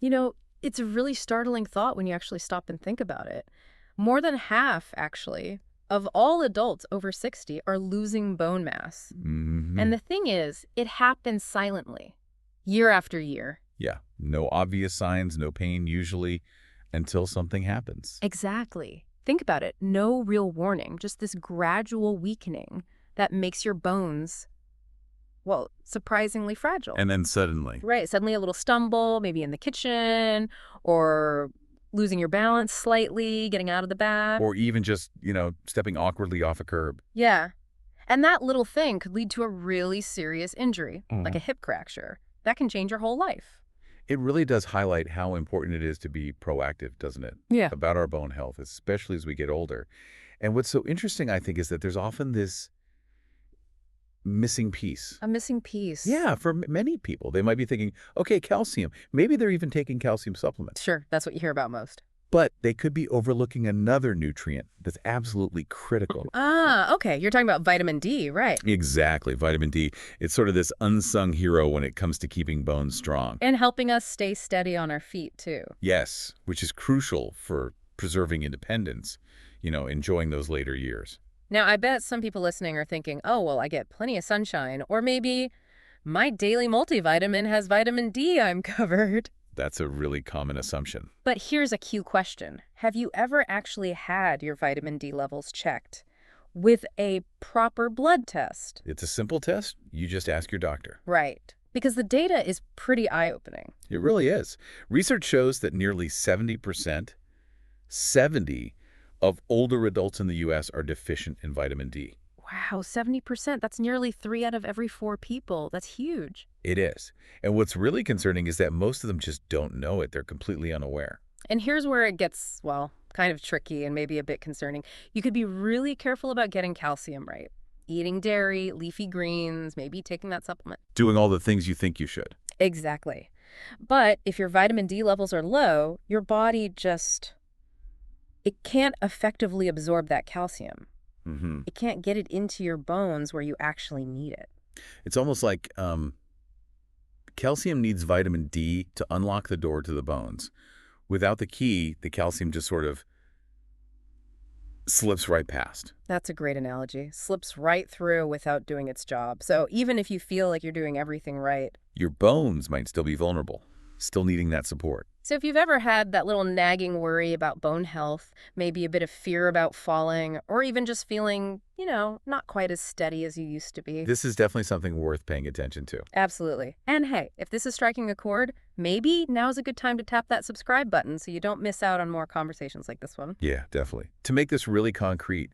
You know, it's a really startling thought when you actually stop and think about it. More than half, actually, of all adults over 60 are losing bone mass. Hmm. And the thing is, it happens silently, year after year. Yeah, no obvious signs, no pain usually until something happens. Exactly. Think about it. No real warning, just this gradual weakening that makes your bones, well, surprisingly fragile. And then suddenly, Right. Suddenly a little stumble, maybe in the kitchen, or losing your balance slightly, getting out of the bath. or even just, stepping awkwardly off a curb. Yeah. And that little thing could lead to a really serious injury, like a Mhm. hip fracture. That can change your whole life. It really does highlight how important it is to be proactive, doesn't it? Yeah. About our bone health, especially as we get older. And what's so interesting, I think, is that there's often this missing piece. A missing piece. Yeah, for many people. They might be thinking, okay, calcium. Maybe they're even taking calcium supplements. Sure, that's what you hear about most. But they could be overlooking another nutrient that's absolutely critical. Ah, okay. You're talking about vitamin D, right? Exactly, vitamin D. It's sort of this unsung hero when it comes to keeping bones strong. And helping us stay steady on our feet, too. Yes, which is crucial for preserving independence, enjoying those later years. Now, I bet some people listening are thinking, oh, well, I get plenty of sunshine. Or maybe my daily multivitamin has vitamin D, I'm covered. That's a really common assumption. But here's a cue question. Have you ever actually had your vitamin D levels checked with a proper blood test? It's a simple test. You just ask your doctor. Right. Because the data is pretty eye-opening. It really is. Research shows that nearly 70%, 70 of older adults in the U.S. are deficient in vitamin D. Wow, 70%. That's nearly 3 out of every 4 people. That's huge. It is. And what's really concerning is that most of them just don't know it. They're completely unaware. And here's where it gets, well, kind of tricky and maybe a bit concerning. You could be really careful about getting calcium right. Eating dairy, leafy greens, maybe taking that supplement. Doing all the things you think you should. Exactly. But if your vitamin D levels are low, your body it can't effectively absorb that calcium. Hmm. It can't get it into your bones where you actually need it. It's almost like calcium needs vitamin D to unlock the door to the bones. Without the key, the calcium just sort of slips right past. That's a great analogy. Slips right through without doing its job. So even if you feel like you're doing everything right. Your bones might still be vulnerable, still needing that support. So if you've ever had that little nagging worry about bone health, maybe a bit of fear about falling, or even just feeling, not quite as steady as you used to be. This is definitely something worth paying attention to. Absolutely. And hey, if this is striking a chord, maybe now's a good time to tap that subscribe button so you don't miss out on more conversations like this one. Yeah, definitely. To make this really concrete,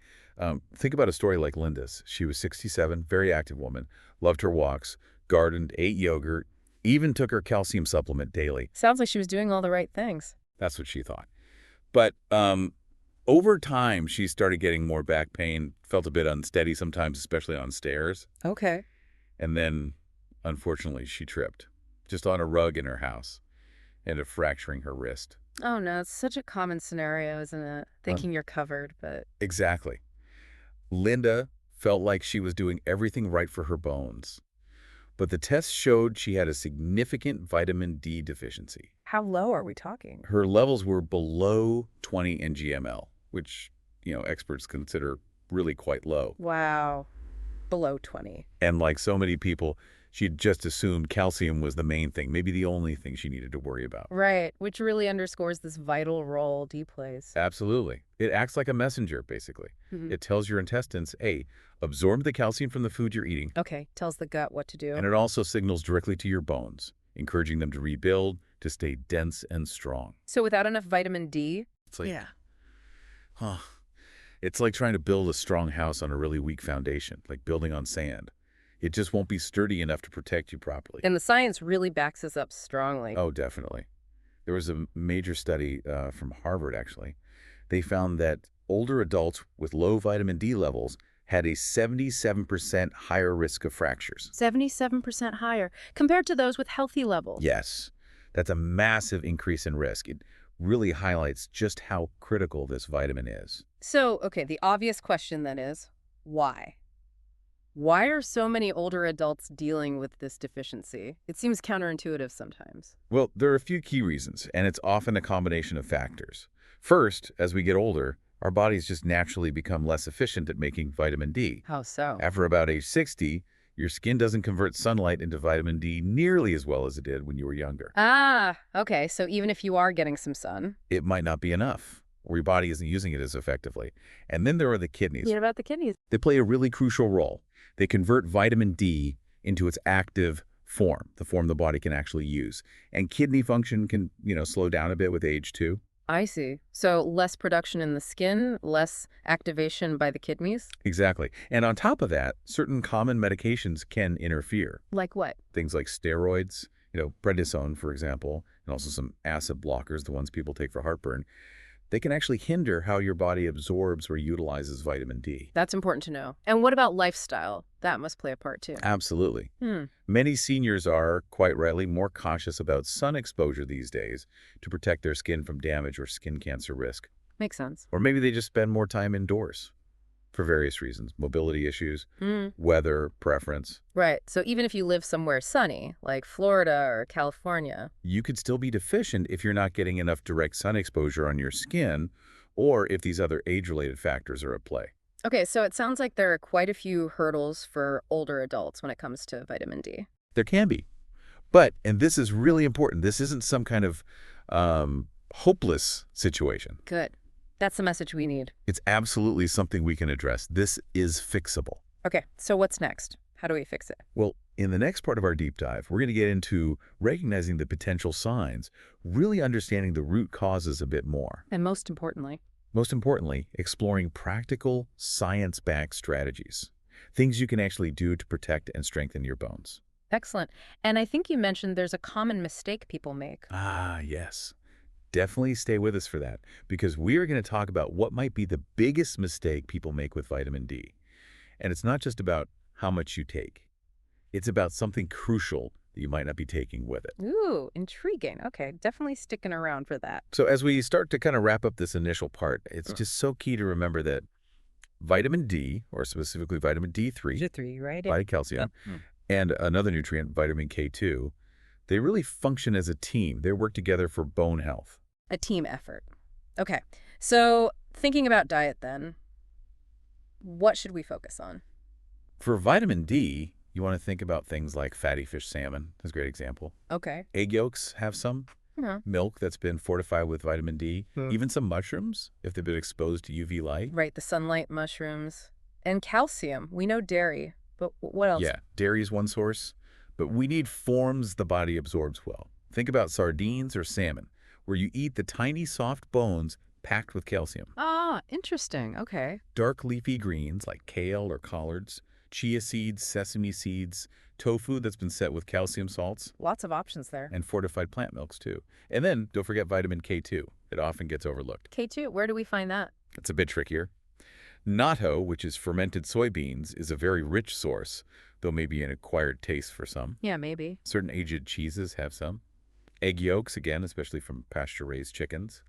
think about a story like Linda's. She was 67, very active woman, loved her walks, gardened, ate yogurt, even took her calcium supplement daily. Sounds like she was doing all the right things. That's what she thought. But over time, she started getting more back pain, felt a bit unsteady sometimes, especially on stairs. Okay. And then, unfortunately, she tripped, just on a rug in her house, ended up fracturing her wrist. Oh no, it's such a common scenario, isn't it? Thinking you're covered, but Exactly. Linda felt like she was doing everything right for her bones. But the test showed she had a significant vitamin D deficiency. how low are we talking? Her levels were below 20 ngml, which, experts consider really quite low. Wow. Below 20. And like so many people, she'd just assumed calcium was the main thing, maybe the only thing she needed to worry about. Right, which really underscores this vital role D plays. Absolutely. It acts like a messenger, basically. Mhm. It tells your intestines, hey, absorb the calcium from the food you're eating. Okay, tells the gut what to do. And it also signals directly to your bones, encouraging them to rebuild, to stay dense and strong. So without enough vitamin D? It's like, Yeah. huh. It's like trying to build a strong house on a really weak foundation, like building on sand. It just won't be sturdy enough to protect you properly. And the science really backs us up strongly. Oh, definitely. There was a major study from Harvard, actually. They found that older adults with low vitamin D levels had a 77% higher risk of fractures. 77% higher compared to those with healthy levels. Yes, that's a massive increase in risk. It really highlights just how critical this vitamin is. So, okay, the obvious question then is, why? Why are so many older adults dealing with this deficiency? It seems counterintuitive sometimes. Well, there are a few key reasons, and it's often a combination of factors. First, as we get older, our bodies just naturally become less efficient at making vitamin D. How so? After about age 60, your skin doesn't convert sunlight into vitamin D nearly as well as it did when you were younger. Ah, okay. So even if you are getting some sun. It might not be enough, or your body isn't using it as effectively. And then there are the kidneys. What about the kidneys? They play a really crucial role. They convert vitamin D into its active form, the form the body can actually use. And kidney function can, slow down a bit with age too. I see. So less production in the skin, less activation by the kidneys? Exactly. And on top of that, certain common medications can interfere. Like what? Things like steroids, prednisone, for example, and also some acid blockers, the ones people take for heartburn. They can actually hinder how your body absorbs or utilizes vitamin D. That's important to know. And what about lifestyle? That must play a part too. Absolutely. Hmm. Many seniors are, quite rightly, more cautious about sun exposure these days to protect their skin from damage or skin cancer risk. Makes sense. Or maybe they just spend more time indoors for various reasons, mobility issues, Hmm. weather, preference. Right. So even if you live somewhere sunny, like Florida or California. You could still be deficient if you're not getting enough direct sun exposure on your skin or if these other age-related factors are at play. Okay, so it sounds like there are quite a few hurdles for older adults when it comes to vitamin D. There can be. But, and this is really important, this isn't some kind of hopeless situation. Good. That's the message we need. It's absolutely something we can address. This is fixable. Okay, so what's next? How do we fix it? Well, in the next part of our deep dive, we're going to get into recognizing the potential signs, really understanding the root causes a bit more. And most importantly, exploring practical, science-backed strategies, things you can actually do to protect and strengthen your bones. excellent. And I think you mentioned there's a common mistake people make. Ah, yes. Definitely stay with us for that, because we are going to talk about what might be the biggest mistake people make with vitamin D. And it's not just about how much you take. It's about something crucial that you might not be taking with it. Ooh, intriguing. Okay, definitely sticking around for that. So as we start to kind of wrap up this initial part, it's just so key to remember that vitamin D, or specifically vitamin D3, Three, right? vitamin calcium, and another nutrient, vitamin K2, they really function as a team. They work together for bone health. A team effort. Okay, so thinking about diet then, what should we focus on? For vitamin D, you want to think about things like fatty fish salmon. That's a great example. Okay. Egg yolks have some. Yeah. Milk that's been fortified with vitamin D. Even some mushrooms, if they've been exposed to UV light. Right, the sunlight mushrooms. And calcium. We know dairy, but what else? Yeah, dairy is one source. But we need forms the body absorbs well. Think about sardines or salmon, where you eat the tiny soft bones packed with calcium. Ah, interesting. Okay. Dark leafy greens like kale or collards, chia seeds, sesame seeds, tofu that's been set with calcium salts, Lots of options there. and fortified plant milks too. And then don't forget vitamin K2. It often gets overlooked. K2, where do we find that? It's a bit trickier. Natto, which is fermented soybeans, is a very rich source, though maybe an acquired taste for some. Yeah, maybe. Certain aged cheeses have some. Egg yolks, again, especially from pasture-raised chickens.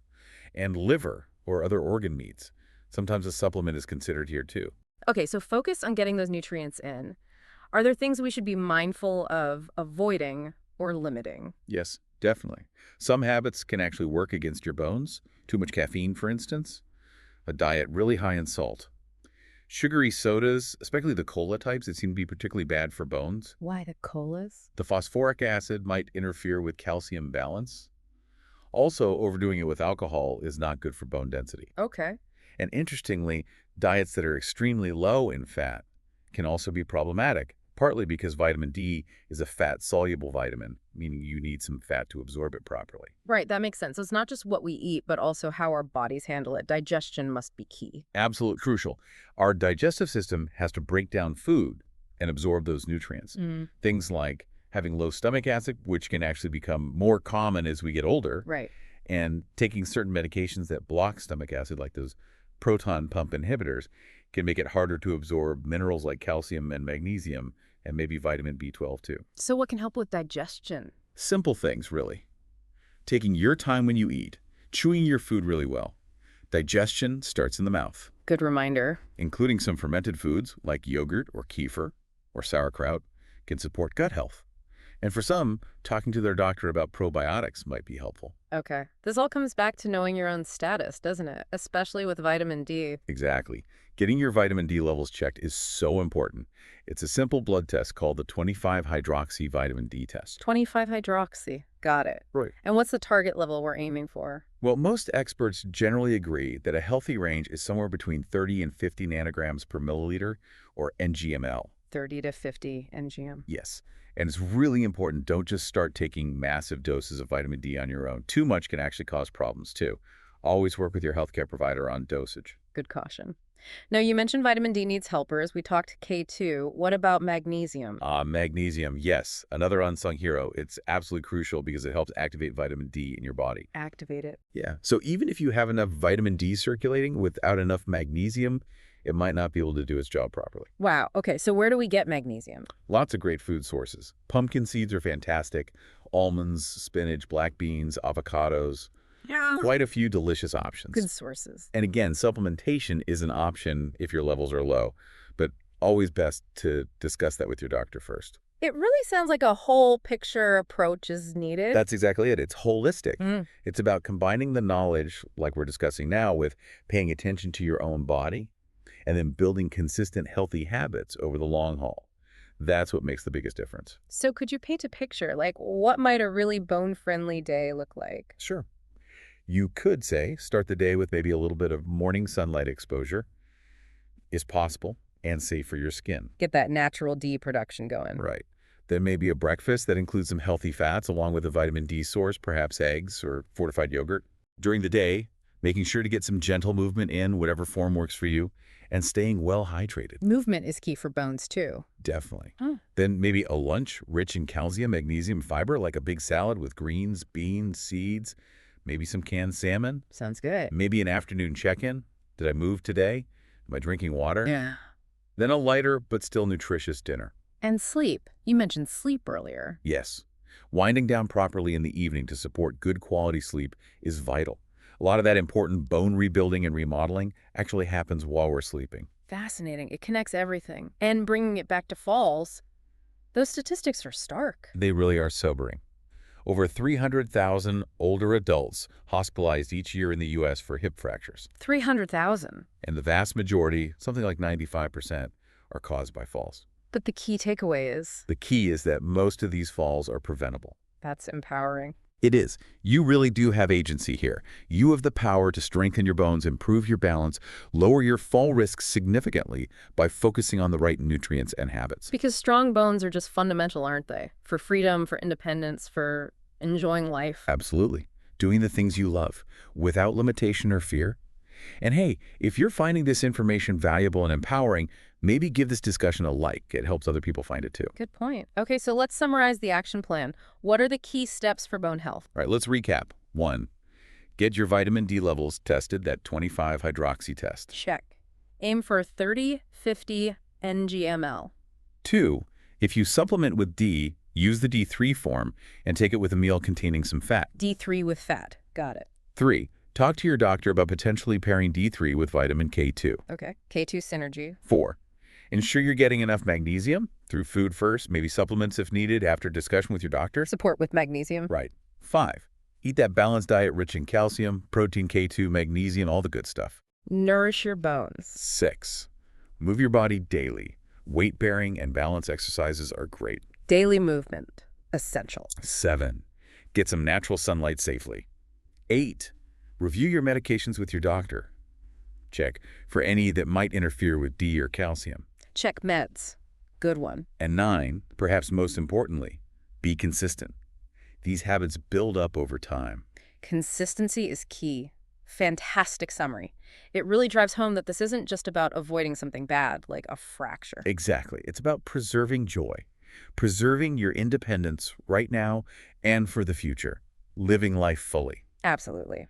And liver or other organ meats. Sometimes a supplement is considered here too. Okay, so focus on getting those nutrients in. Are there things we should be mindful of avoiding or limiting? Yes, definitely. Some habits can actually work against your bones. Too much caffeine, for instance. A diet really high in salt. Sugary sodas, especially the cola types, that seem to be particularly bad for bones. Why the colas? The phosphoric acid might interfere with calcium balance. Also, overdoing it with alcohol is not good for bone density. Okay. And interestingly, diets that are extremely low in fat can also be problematic, partly because vitamin D is a fat-soluble vitamin, meaning you need some fat to absorb it properly. Right, that makes sense. So it's not just what we eat, but also how our bodies handle it. Digestion must be key. Absolutely crucial. Our digestive system has to break down food and absorb those nutrients. Things like having low stomach acid, which can actually become more common as we get older, Right. and taking certain medications that block stomach acid, like those proton pump inhibitors, can make it harder to absorb minerals like calcium and magnesium, and maybe vitamin B12 too. So what can help with digestion? Simple things, really. Taking your time when you eat, chewing your food really well. Digestion starts in the mouth, Good reminder. including some fermented foods like yogurt or kefir. or sauerkraut can support gut health. And for some, talking to their doctor about probiotics might be helpful. Okay. This all comes back to knowing your own status, doesn't it? Especially with vitamin D. Exactly. Getting your vitamin D levels checked is so important. It's a simple blood test called the 25-hydroxy vitamin D test. 25-hydroxy. Got it. Right. And what's the target level we're aiming for? Well, most experts generally agree that a healthy range is somewhere between 30 and 50 nanograms per milliliter, or NGML. 30 to 50 ngm. Yes. And it's really important, don't just start taking massive doses of vitamin D on your own. Too much can actually cause problems, too. Always work with your healthcare provider on dosage. Good caution. Now, you mentioned vitamin D needs helpers. We talked K2. What about magnesium? Magnesium, yes, another unsung hero. It's absolutely crucial because it helps activate vitamin D in your body. Activate it. Yeah, so even if you have enough vitamin D circulating, without enough magnesium, it might not be able to do its job properly. Wow. Okay, so where do we get magnesium? Lots of great food sources. Pumpkin seeds are fantastic. Almonds, spinach, black beans, avocados. Yeah. Quite a few delicious options. Good sources. And again, supplementation is an option if your levels are low, but always best to discuss that with your doctor first. It really sounds like a whole picture approach is needed. That's exactly it. It's holistic. It's about combining the knowledge, like we're discussing now, with paying attention to your own body and then building consistent, healthy habits over the long haul. That's what makes the biggest difference. So could you paint a picture? Like, what might a really bone-friendly day look like? Sure. You could say start the day with maybe a little bit of morning sunlight exposure is possible and safe for your skin. Get that natural D production going. Right. Then maybe a breakfast that includes some healthy fats along with a vitamin D source, perhaps eggs or fortified yogurt. During the day, making sure to get some gentle movement in, whatever form works for you, and staying well hydrated. Movement is key for bones, too. Definitely. Oh. Then maybe a lunch rich in calcium, magnesium, fiber, like a big salad with greens, beans, seeds, maybe some canned salmon. Sounds good. Maybe an afternoon check-in. Did I move today? Am I drinking water? Yeah. Then a lighter but still nutritious dinner. And sleep. You mentioned sleep earlier. Yes. Winding down properly in the evening to support good quality sleep is vital. A lot of that important bone rebuilding and remodeling actually happens while we're sleeping. Fascinating. It connects everything. And bringing it back to falls, those statistics are stark. They really are sobering. Over 300,000 older adults hospitalized each year in the U.S. for hip fractures. 300,000. And the vast majority, something like 95%, are caused by falls. But the key takeaway is The key is that most of these falls are preventable. that's empowering. It is. You really do have agency here. You have the power to strengthen your bones, improve your balance, lower your fall risk significantly by focusing on the right nutrients and habits. Because strong bones are just fundamental, aren't they? For freedom, for independence, for enjoying life. Absolutely. Doing the things you love without limitation or fear. And hey, if you're finding this information valuable and empowering, maybe give this discussion a like. It helps other people find it too. Good point. Okay, so let's summarize the action plan. What are the key steps for bone health? All right, let's recap. 1. Get your vitamin D levels tested, that 25-hydroxy test. Check. Aim for 30, 50 ngml. 2. If you supplement with D, use the D3 form and take it with a meal containing some fat. D3 with fat. Got it. 3. Talk to your doctor about potentially pairing D3 with vitamin K2. Okay. K2 synergy. 4. Ensure you're getting enough magnesium through food first, maybe supplements if needed after discussion with your doctor. Support with magnesium. Right. 5. Eat that balanced diet rich in calcium, protein, K2, magnesium, all the good stuff. Nourish your bones. 6. Move your body daily. Weight-bearing and balance exercises are great. Daily movement. Essential. 7. Get some natural sunlight safely. 8. Review your medications with your doctor. Check for any that might interfere with D or calcium. Check meds. Good one. And 9, perhaps most importantly, be consistent. These habits build up over time. Consistency is key. Fantastic summary. It really drives home that this isn't just about avoiding something bad, like a fracture. Exactly. It's about preserving joy, preserving your independence right now and for the future, living life fully. Absolutely.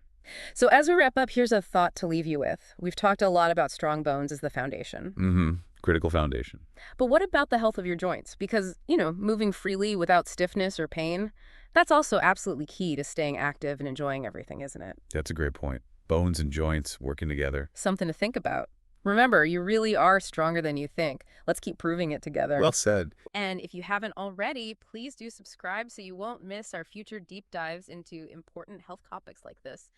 So as we wrap up, here's a thought to leave you with. We've talked a lot about strong bones as the foundation. Critical foundation. But what about the health of your joints? Because, moving freely without stiffness or pain, that's also absolutely key to staying active and enjoying everything, isn't it? That's a great point. Bones and joints working together. Something to think about. Remember, you really are stronger than you think. Let's keep proving it together. Well said. And if you haven't already, please do subscribe so you won't miss our future deep dives into important health topics like this.